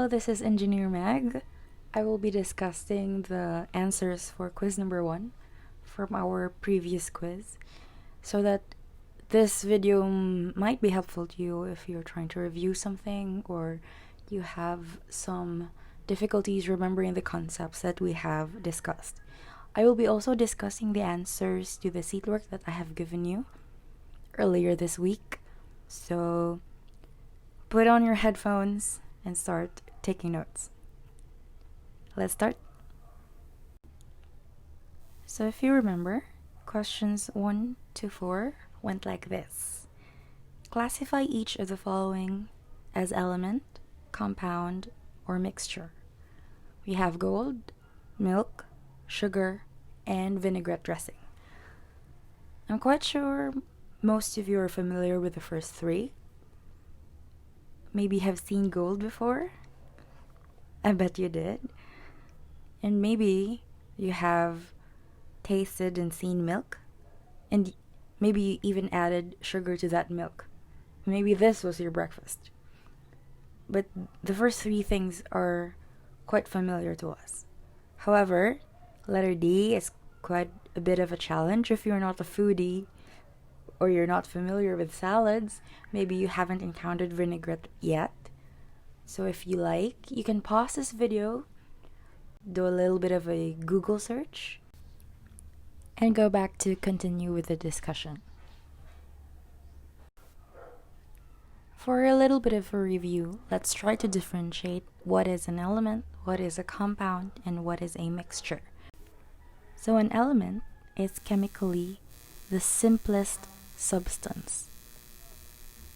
Hello, this is Engineer Meg. I will be discussing the answers for quiz number 1 from our previous quiz, so that this video might be helpful to you if you're trying to review something or you have some difficulties remembering the concepts that we have discussed. I will be also discussing the answers to the seat work that I have given you earlier this week. So put on your headphones and start taking notes. Let's start. So if you remember, questions 1 to 4 went like this. Classify each of the following as element, compound, or mixture. We have gold, milk, sugar, and vinaigrette dressing. I'm quite sure most of you are familiar with the first 3. Maybe have seen gold before. I bet you did. And maybe you have tasted and seen milk, and maybe you even added sugar to that milk. Maybe this was your breakfast. But the first 3 things are quite familiar to us. However, letter D is quite a bit of a challenge if you're not a foodie or you're not familiar with salads. Maybe you haven't encountered vinaigrette yet. So if you like, you can pause this video, do a little bit of a Google search, and go back to continue with the discussion. For a little bit of a review, let's try to differentiate what is an element, what is a compound, and what is a mixture. So an element is chemically the simplest substance.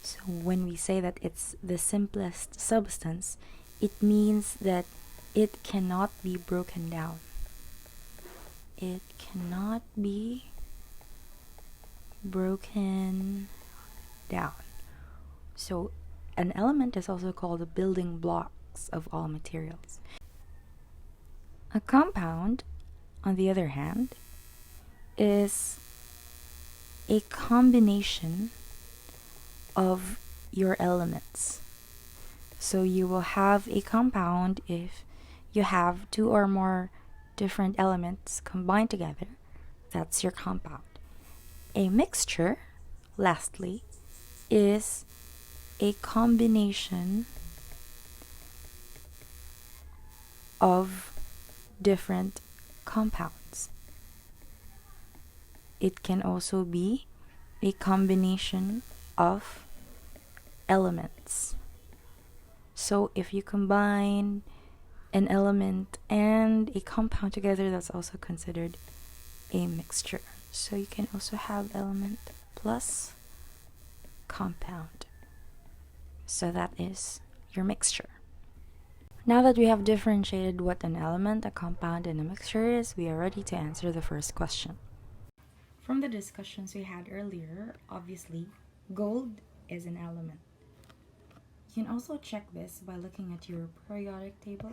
So when we say that it's the simplest substance, it means that it cannot be broken down. It cannot be broken down. So an element is also called the building blocks of all materials. A compound, on the other hand, is a combination of your elements. So you will have a compound if you have 2 or more different elements combined together. That's your compound. A mixture, lastly, is a combination of different compounds. It can also be a combination of elements. So if you combine an element and a compound together, that's also considered a mixture. So you can also have element plus compound. So that is your mixture. Now that we have differentiated what an element, a compound, and a mixture is, we are ready to answer the first question. From the discussions we had earlier, obviously, gold is an element. You can also check this by looking at your periodic table.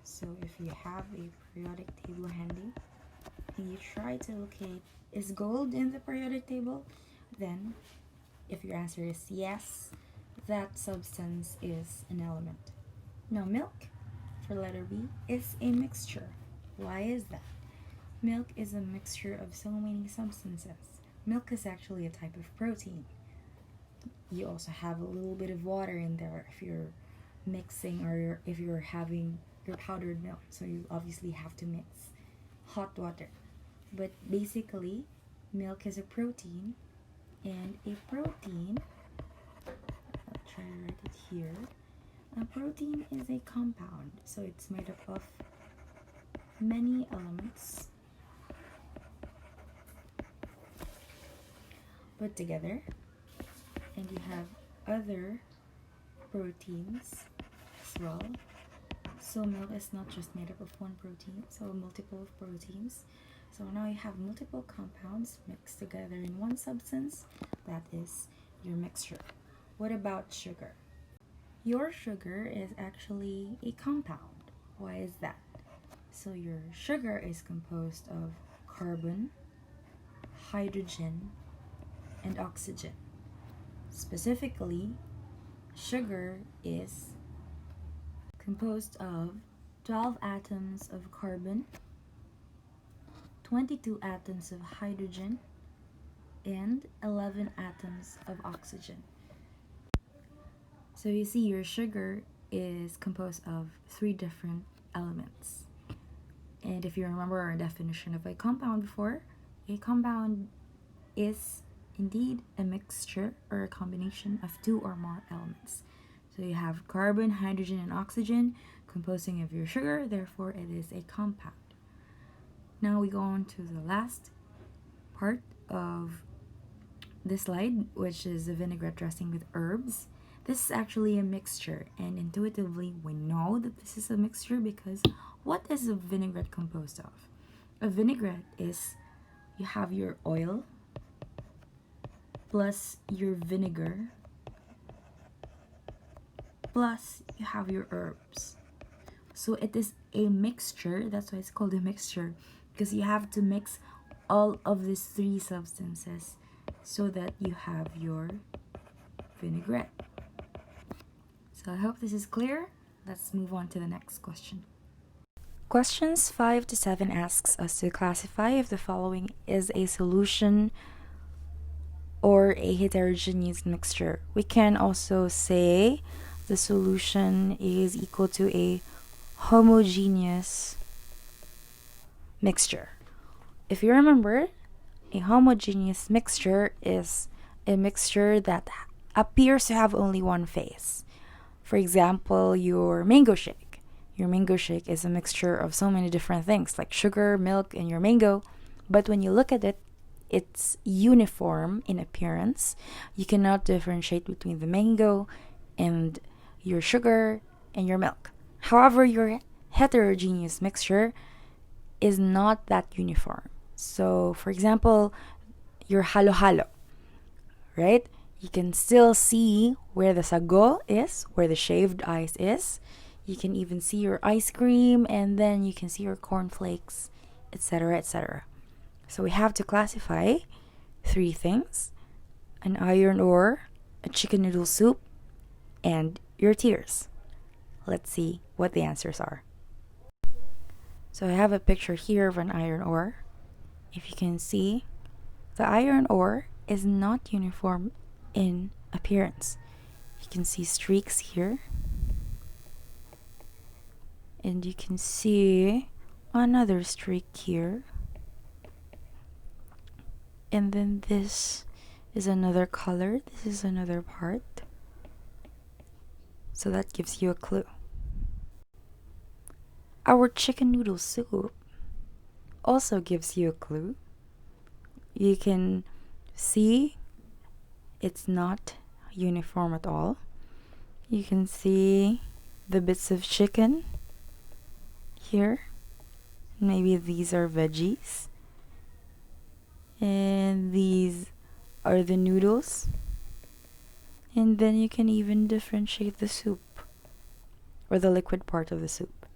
So if you have a periodic table handy, and you try to locate, is gold in the periodic table? Then, if your answer is yes, that substance is an element. Now, milk, for letter B, is a mixture. Why is that? Milk is a mixture of so many substances. Milk is actually a type of protein. You also have a little bit of water in there if you're mixing or if you're having your powdered milk. So you obviously have to mix hot water. But basically, milk is a protein, and a protein, I'll try to write it here. A protein is a compound, so it's made up of many elements put together, and you have other proteins as well. So milk is not just made up of one protein, so multiple proteins. So now you have multiple compounds mixed together in one substance. That is your mixture. What about sugar? Your sugar is actually a compound. Why is that? So your sugar is composed of carbon, hydrogen, and oxygen. Specifically, sugar is composed of 12 atoms of carbon, 22 atoms of hydrogen, and 11 atoms of oxygen. So you see, your sugar is composed of 3 different elements. And if you remember our definition of a compound before, a compound is indeed a mixture or a combination of 2 or more elements. So you have carbon, hydrogen, and oxygen composing of your sugar, therefore it is a compound. Now we go on to the last part of this slide, which is a vinaigrette dressing with herbs. This is actually a mixture, and intuitively we know that this is a mixture because what is a vinaigrette composed of? A vinaigrette is, you have your oil plus your vinegar plus you have your herbs. So it is a mixture. That's why it's called a mixture, because you have to mix all of these 3 substances so that you have your vinaigrette. So I hope this is clear. Let's move on to the next question. Questions 5 to 7 asks us to classify if the following is a solution or a heterogeneous mixture. We can also say the solution is equal to a homogeneous mixture. If you remember, a homogeneous mixture is a mixture that appears to have only one phase. For example, your mango shake. Your mango shake is a mixture of so many different things like sugar, milk, and your mango. But when you look at it, it's uniform in appearance. You cannot differentiate between the mango and your sugar and your milk. However, your heterogeneous mixture is not that uniform. So, for example, your halo-halo, right? You can still see where the sago is, where the shaved ice is. You can even see your ice cream, and then you can see your cornflakes, etc., etc. So we have to classify 3 things: an iron ore, a chicken noodle soup, and your tears. Let's see what the answers are. So I have a picture here of an iron ore. If you can see, the iron ore is not uniform in appearance. You can see streaks here, and you can see another streak here, and then this is another color, this is another part. So that gives you a clue. Our chicken noodle soup also gives you a clue. You can see it's not uniform at all. You can see the bits of chicken here. Maybe these are veggies. And these are the noodles. And then you can even differentiate the soup, or the liquid part of the soup.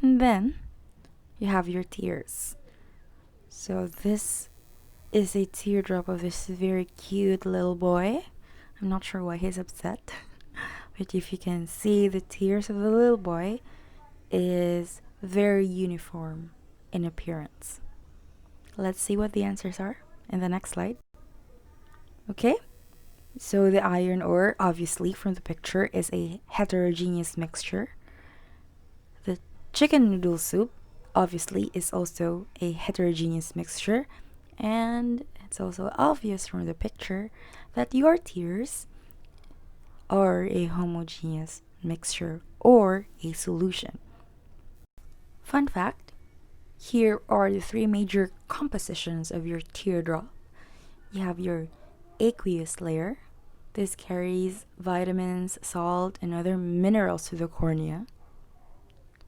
And then you have your tears. So this is a teardrop of this very cute little boy. I'm not sure why he's upset. But if you can see, the tears of the little boy is very uniform in appearance. Let's see what the answers are in the next slide. Okay, so the iron ore, obviously from the picture, is a heterogeneous mixture. The chicken noodle soup, obviously, is also a heterogeneous mixture. And it's also obvious from the picture that your tears are a homogeneous mixture or a solution. Fun fact, here are the 3 major compositions of your teardrop. You have your aqueous layer. This carries vitamins, salt, and other minerals to the cornea.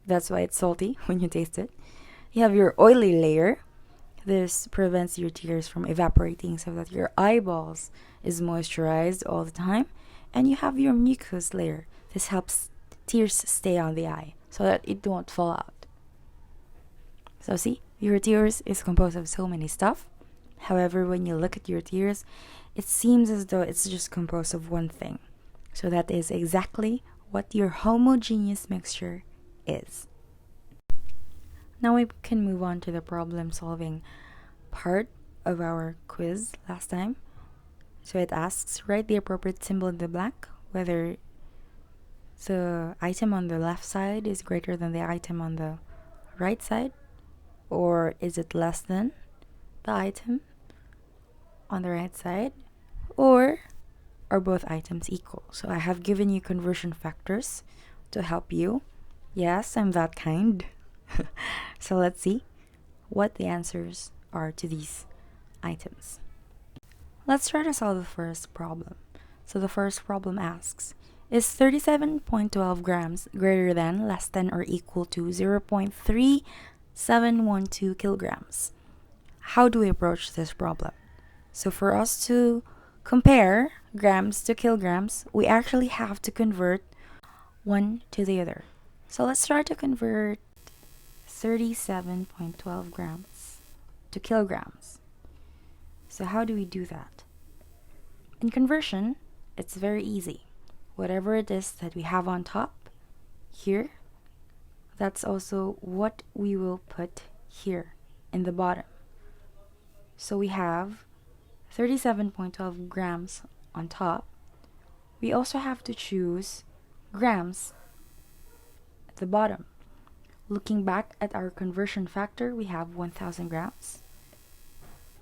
That's why it's salty when you taste it. You have your oily layer. This prevents your tears from evaporating so that your eyeballs is moisturized all the time. And you have your mucus layer. This helps tears stay on the eye so that it won't fall out. So see, your tears is composed of so many stuff. However, when you look at your tears, it seems as though it's just composed of one thing. So that is exactly what your homogeneous mixture is. Now we can move on to the problem solving part of our quiz last time. So it asks, write the appropriate symbol in the blank, whether the item on the left side is greater than the item on the right side, or is it less than the item on the right side, or are both items equal? So I have given you conversion factors to help you. Yes, I'm that kind. So let's see what the answers are to these items. Let's try to solve the first problem. So the first problem asks, is 37.12 grams greater than, less than, or equal to 0.3712 kilograms? How do we approach this problem? So for us to compare grams to kilograms, we actually have to convert one to the other. So let's try to convert 37.12 grams to kilograms. So how do we do that? In conversion, it's very easy. Whatever it is that we have on top here, that's also what we will put here in the bottom. So we have 37.12 grams on top. We also have to choose grams at the bottom. Looking back at our conversion factor, we have 1000 grams.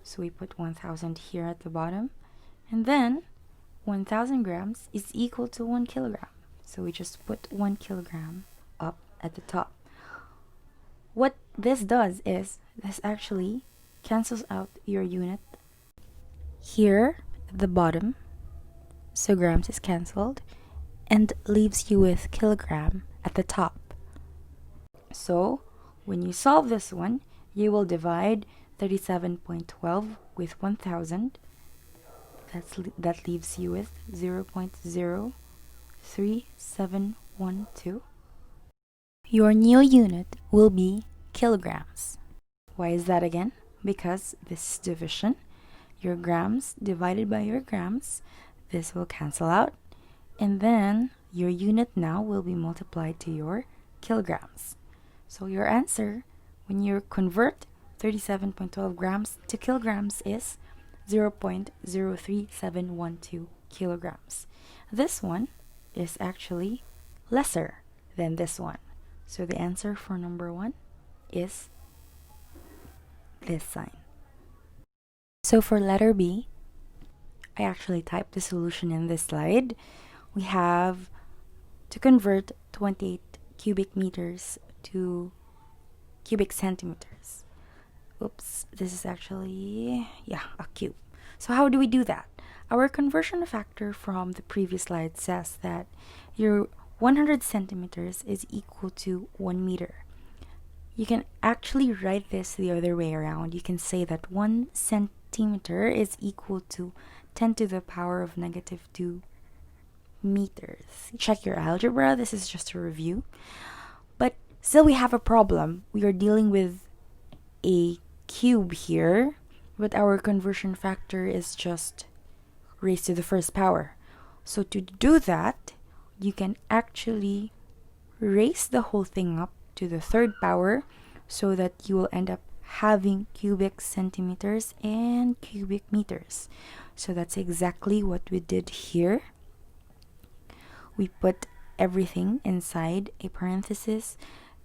So we put 1000 here at the bottom. And then 1000 grams is equal to 1 kilogram. So we just put 1 kilogram up at the top. What this does is, this actually cancels out your unit here at the bottom. So grams is cancelled and leaves you with kilogram at the top. So when you solve this one, you will divide 37.12 with 1000. That leaves you with 0.03712. Your new unit will be kilograms. Why is that again? Because this division, your grams divided by your grams, this will cancel out, and then your unit now will be multiplied to your kilograms. So your answer when you convert 37.12 grams to kilograms is 0.03712 kilograms. This one is actually lesser than this one. So the answer for number 1 is this sign. So for letter B, I actually typed the solution in this slide. We have to convert 28 cubic meters to cubic centimeters. Oops, this is actually, a cube. So how do we do that? Our conversion factor from the previous slide says that your 100 centimeters is equal to 1 meter. You can actually write this the other way around. You can say that 1 centimeter is equal to 10 to the power of negative 2 meters. Check your algebra. This is just a review. But still we have a problem. We are dealing with a cube here, but our conversion factor is just raised to the first power. So to do that, you can actually raise the whole thing up to the third power so that you will end up having cubic centimeters and cubic meters. So that's exactly what we did here. We put everything inside a parenthesis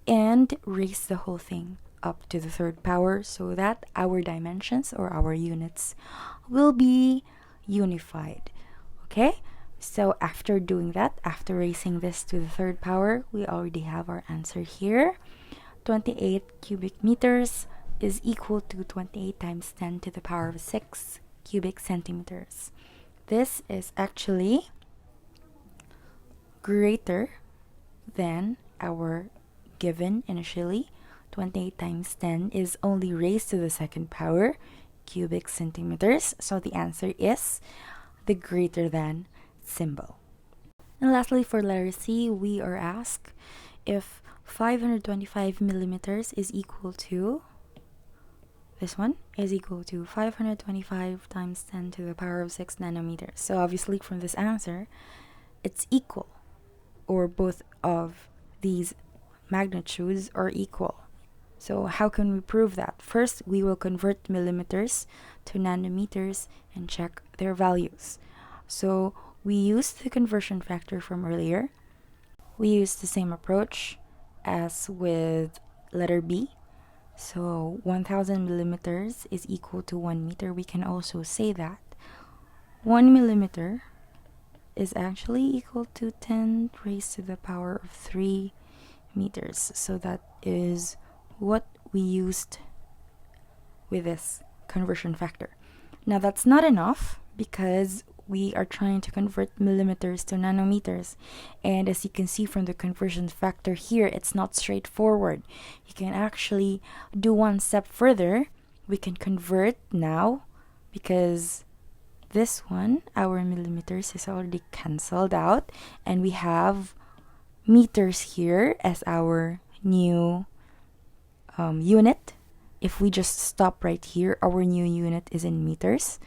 and raise the whole thing up to the third power so that our dimensions or our units will be unified. Okay? So after doing that, after raising this to the third power, we already have our answer here. 28 cubic meters is equal to 28 times 10 to the power of 6 cubic centimeters. This is actually greater than our given initially. 28 times 10 is only raised to the second power, cubic centimeters. So the answer is the greater than symbol. And lastly, for letter C, we are asked if 525 millimeters is equal to, this one is equal to 525 times 10 to the power of 6 nanometers. So obviously from this answer, it's equal. or both of these magnitudes are equal. So how can we prove that? First, we will convert millimeters to nanometers and check their values. So we use the conversion factor from earlier. We use the same approach as with letter B. So 1000 millimeters is equal to 1 meter. We can also say that 1 millimeter is actually equal to 10 raised to the power of 3 meters. So that is what we used with this conversion factor. Now that's not enough because we are trying to convert millimeters to nanometers, and as you can see from the conversion factor here, it's not straightforward. You can actually do one step further. We can convert now because this one, our millimeters, is already cancelled out, and we have meters here as our new unit. If we just stop right here, our new unit is in meters.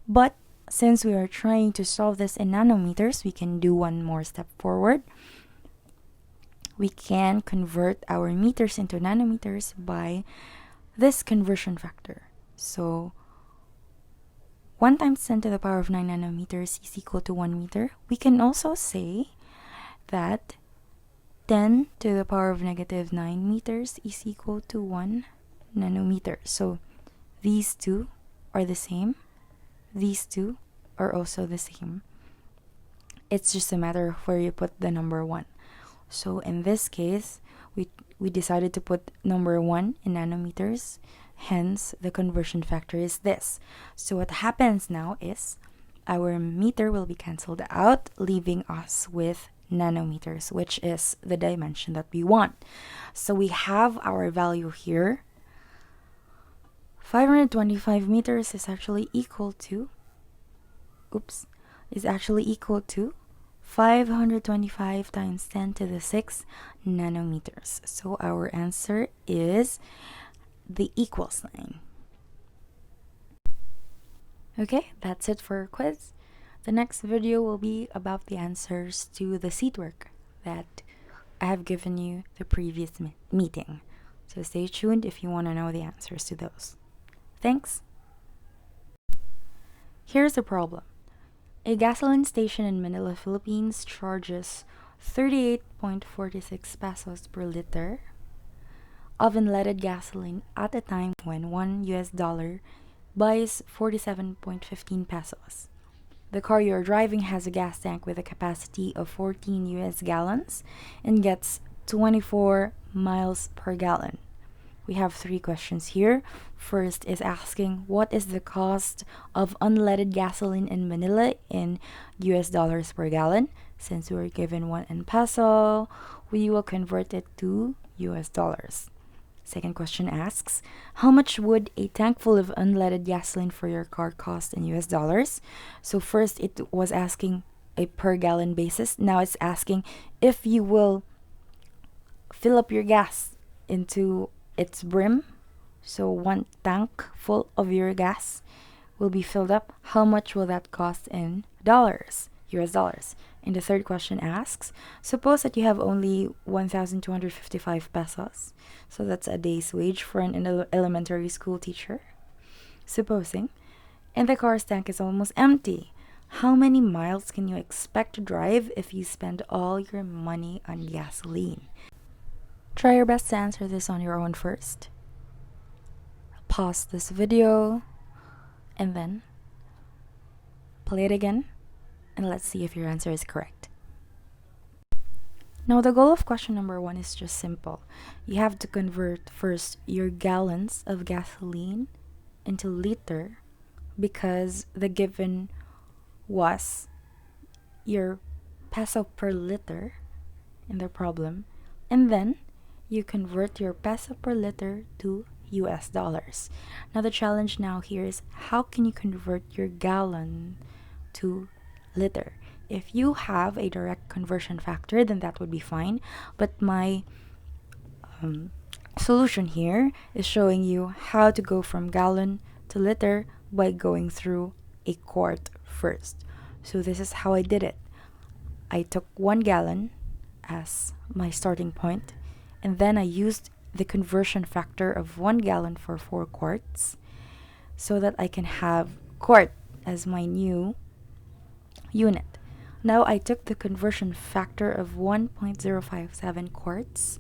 But since we are trying to solve this in nanometers, we can do one more step forward. We can convert our meters into nanometers by this conversion factor. So 1 times 10 to the power of 9 nanometers is equal to 1 meter. We can also say that 10 to the power of negative 9 meters is equal to 1 nanometer. So these two are the same. These two are also the same. It's just a matter of where you put the number 1. So in this case, we decided to put number 1 in nanometers. Hence, the conversion factor is this. So what happens now is our meter will be cancelled out, leaving us with nanometers, which is the dimension that we want. So we have our value here. 525 meters is actually equal to 525 times 10 to the 6 nanometers. So our answer is the equal sign. Okay, that's it for our quiz. The next video will be about the answers to the seat work that I have given you the previous meeting. So stay tuned if you want to know the answers to those. Thanks. Here's the problem. A gasoline station in Manila, Philippines charges 38.46 pesos per liter of unleaded gasoline at a time when $1 buys 47.15 pesos. The car you're driving has a gas tank with a capacity of 14 gallons and gets 24 miles per gallon. We have 3 questions here. First is asking what is the cost of unleaded gasoline in Manila in US dollars per gallon. Since we were given 1 in peso, we will convert it to US dollars. Second question asks, how much would a tank full of unleaded gasoline for your car cost in US dollars? So first it was asking a per gallon basis. Now it's asking if you will fill up your gas into its brim. So 1 tank full of your gas will be filled up. How much will that cost in dollars? US dollars. And the third question asks, suppose that you have only 1,255 pesos. So that's a day's wage for an elementary school teacher. Supposing. And the car's tank is almost empty. How many miles can you expect to drive if you spend all your money on gasoline? Try your best to answer this on your own first. Pause this video and then play it again. And let's see if your answer is correct. Now, the goal of question number 1 is just simple. You have to convert first your gallons of gasoline into liter because the given was your peso per liter in the problem. And then you convert your peso per liter to US dollars. Now, the challenge now here is how can you convert your gallon to liter? If you have a direct conversion factor, then that would be fine. But my solution here is showing you how to go from gallon to liter by going through a quart first. So this is how I did it. I took 1 gallon, as my starting point, and then I used the conversion factor of 1 gallon for 4 quarts so that I can have quart as my new unit. Now I took the conversion factor of 1.057 quarts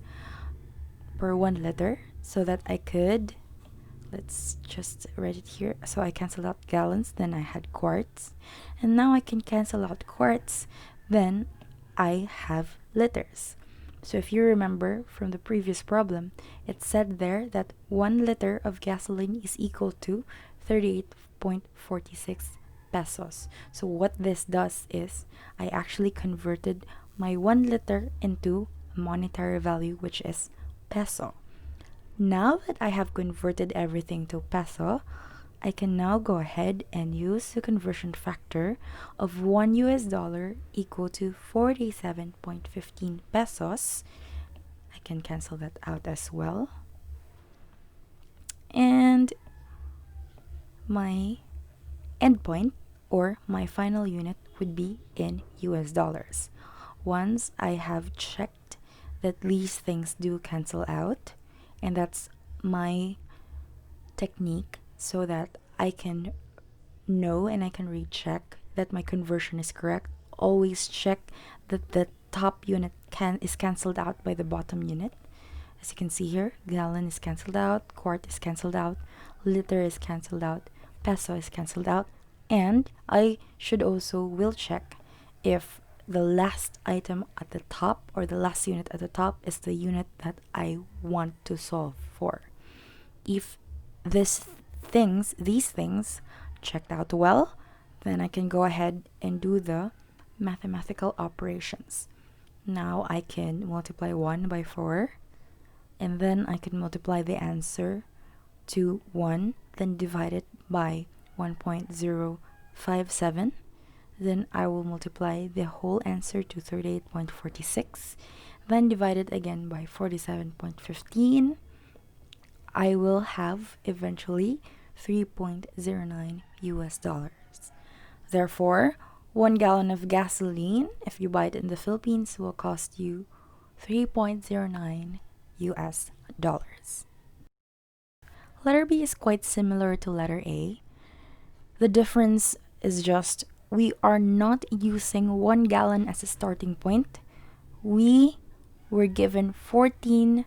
per 1 liter so that I could, let's just write it here. So I canceled out gallons, then I had quarts, and now I can cancel out quarts, then I have liters. So if you remember from the previous problem, it said there that 1 liter of gasoline is equal to 38.46 pesos. So what this does is I actually converted my 1 liter into a monetary value, which is peso. Now that I have converted everything to peso, I can now go ahead and use the conversion factor of 1 US dollar equal to 47.15 pesos. I can cancel that out as well. And my endpoint or my final unit would be in US dollars. Once I have checked that these things do cancel out, and that's my technique so that I can know and I can recheck that my conversion is correct. Always check that the top unit is cancelled out by the bottom unit. As you can see here, gallon is cancelled out, quart is cancelled out, liter is cancelled out, peso is cancelled out, and I should also will check if the last item at the top or the last unit at the top is the unit that I want to solve for. If these things checked out well, then I can go ahead and do the mathematical operations. Now I can multiply 1 by 4, and then I can multiply the answer to 1, then divide it by 1.057. Then I will multiply the whole answer to 38.46, then divide it again by 47.15. I will have eventually 3.09 US dollars. Therefore, 1 gallon of gasoline, if you buy it in the Philippines, will cost you 3.09 US dollars. Letter B is quite similar to letter A. The difference is just we are not using 1 gallon as a starting point. We were given 14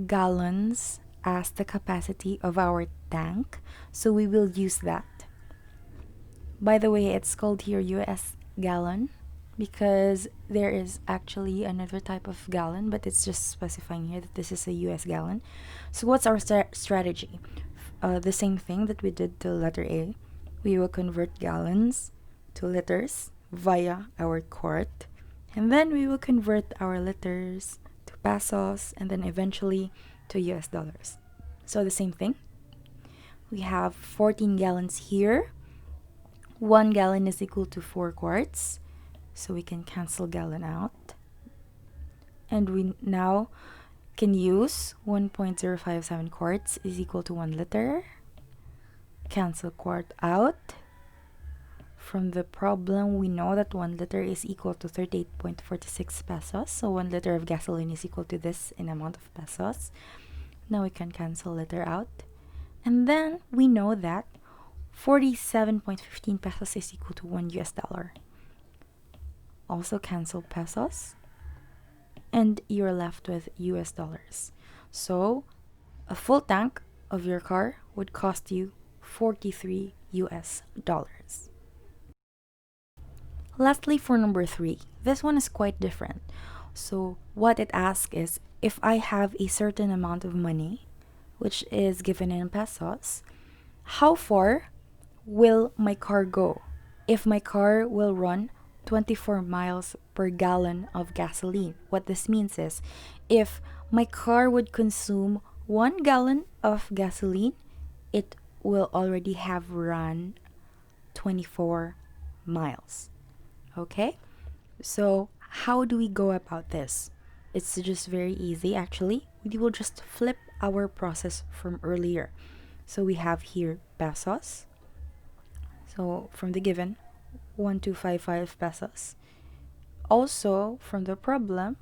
gallons as the capacity of our tank, so we will use that. By the way, it's called here US gallon because there is actually another type of gallon, but it's just specifying here that this is a US gallon. So what's our strategy? The same thing that we did to letter A. We will convert gallons to liters via our quart, and then we will convert our liters to pesos, and then eventually to US dollars. So the same thing. We have 14 gallons here. 1 gallon is equal to 4 quarts, so we can cancel gallon out. And we now can use 1.057 quarts is equal to 1 liter. Cancel quart out. From the problem, we know that 1 liter is equal to 38.46 pesos. So 1 liter of gasoline is equal to this in amount of pesos. Now we can cancel liter out. And then we know that 47.15 pesos is equal to 1 US dollar. Also cancel pesos. And you're left with US dollars. So a full tank of your car would cost you 43 US dollars. Lastly, for number 3, this one is quite different. So what it asks is, if I have a certain amount of money, which is given in pesos, how far will my car go if my car will run 24 miles per gallon of gasoline? What this means is, if my car would consume 1 gallon of gasoline, it will already have run 24 miles. Okay? So how do we go about this? It's just very easy actually. We will just flip our process from earlier. So we have here pesos. So from the given, 1255 pesos. Also from the problem,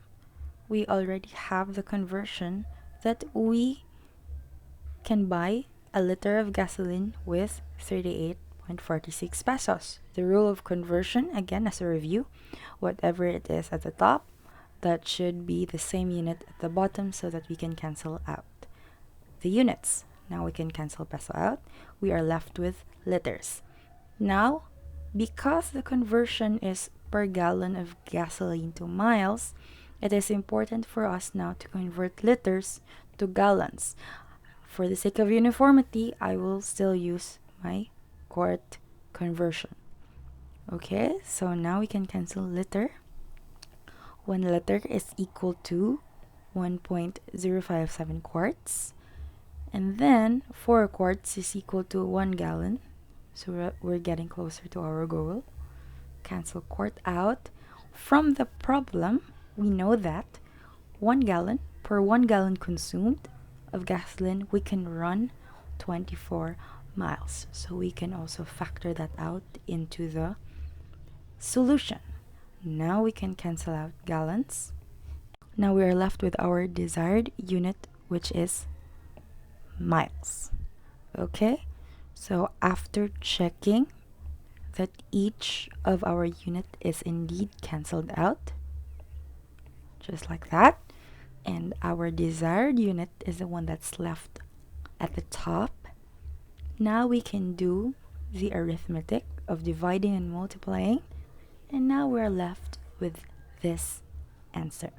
we already have the conversion that we can buy a liter of gasoline with 38.46 pesos. The rule of conversion, again, as a review, whatever it is at the top, that should be the same unit at the bottom so that we can cancel out the units. Now we can cancel peso out. We are left with liters. Now, because the conversion is per gallon of gasoline to miles, it is important for us now to convert liters to gallons. For the sake of uniformity, I will still use my quart conversion. Okay, so now we can cancel liter. 1 liter is equal to 1.057 quarts. And then 4 quarts is equal to 1 gallon. So we're getting closer to our goal. Cancel quart out. From the problem, we know that 1 gallon per 1 gallon consumed of gasoline, we can run 24 miles. So we can also factor that out into the solution. Now we can cancel out gallons. Now we are left with our desired unit, which is miles. Okay, so after checking that each of our unit is indeed cancelled out, just like that, and our desired unit is the one that's left at the top, now we can do the arithmetic of dividing and multiplying, and now we're left with this answer.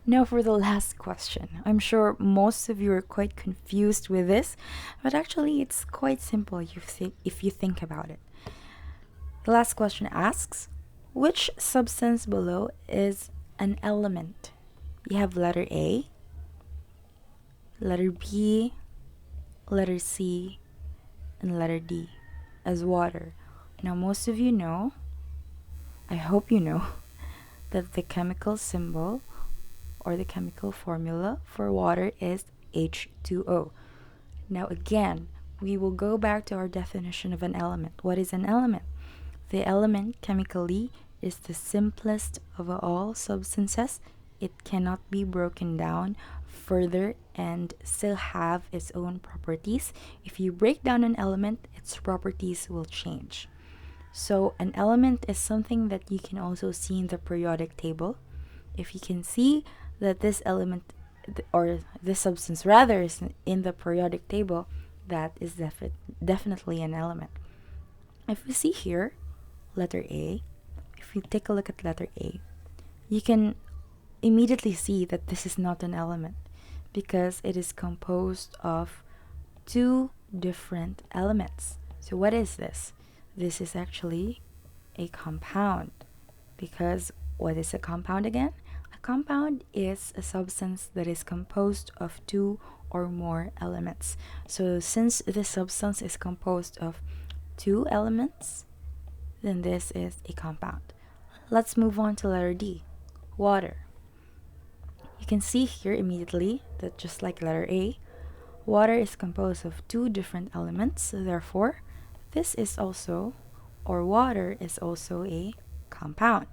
Now for the last question. I'm sure most of you are quite confused with this, but actually it's quite simple if you think about it. The last question asks, which substance below is an element? You have letter A, letter B, letter C, and letter D as water. Now most of you know, I hope you know, that the chemical symbol or the chemical formula for water is H2O. Now again, we will go back to our definition of an element. What is an element? The element chemically is the simplest of all substances. It cannot be broken down further and still have its own properties. If you break down an element, its properties will change. So an element is something that you can also see in the periodic table. If you can see that this element or this substance rather is in the periodic table, that is definitely an element. If we see here letter A, if you take a look at letter A, you can immediately see that this is not an element because it is composed of two different elements. So what is this? This is actually a compound, because what is a compound again? A compound is a substance that is composed of two or more elements. So since this substance is composed of two elements, then this is a compound. Let's move on to letter D, water. You can see here immediately that just like letter A, water is composed of two different elements. So therefore, this is also, or water is also a compound.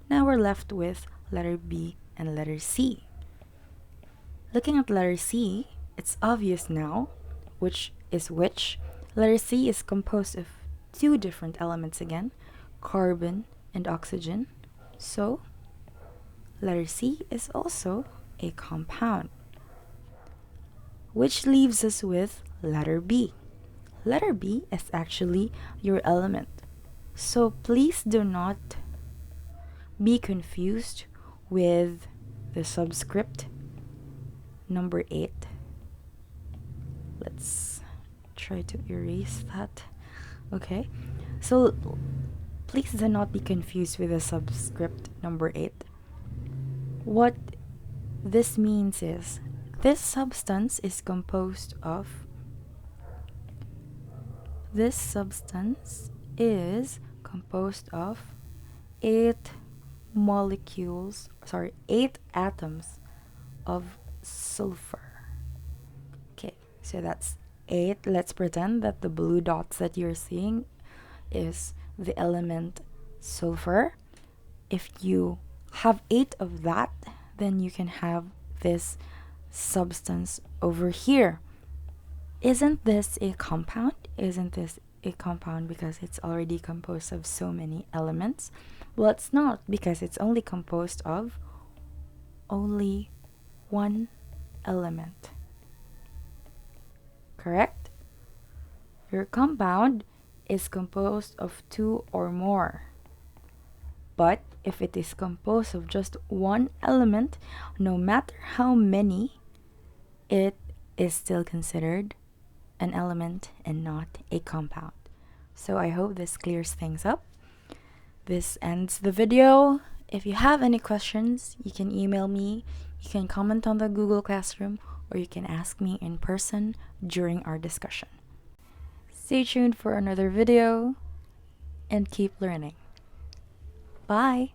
Now we're left with letter B and letter C. Looking at letter C, it's obvious now which is which. Letter C is composed of two different elements again, carbon and oxygen. So letter C is also a compound, which leaves us with letter B. Letter B is actually your element. So please do not be confused with the subscript number 8. Let's try to erase that. Okay, so please do not be confused with the subscript number 8. What this means is this substance is composed of 8 atoms of sulfur. Okay, so that's 8. Let's pretend that the blue dots that you're seeing is the element sulfur. If you have 8 of that, then you can have this substance over here. Isn't this a compound? Isn't this a compound because it's already composed of so many elements? Well, it's not, because it's only composed of only one element. Correct? Your compound is composed of 2 or more. But if it is composed of just one element, no matter how many, it is still considered an element and not a compound. So I hope this clears things up. This ends the video. If you have any questions, you can email me, you can comment on the Google Classroom, or you can ask me in person during our discussion. Stay tuned for another video and keep learning. Bye!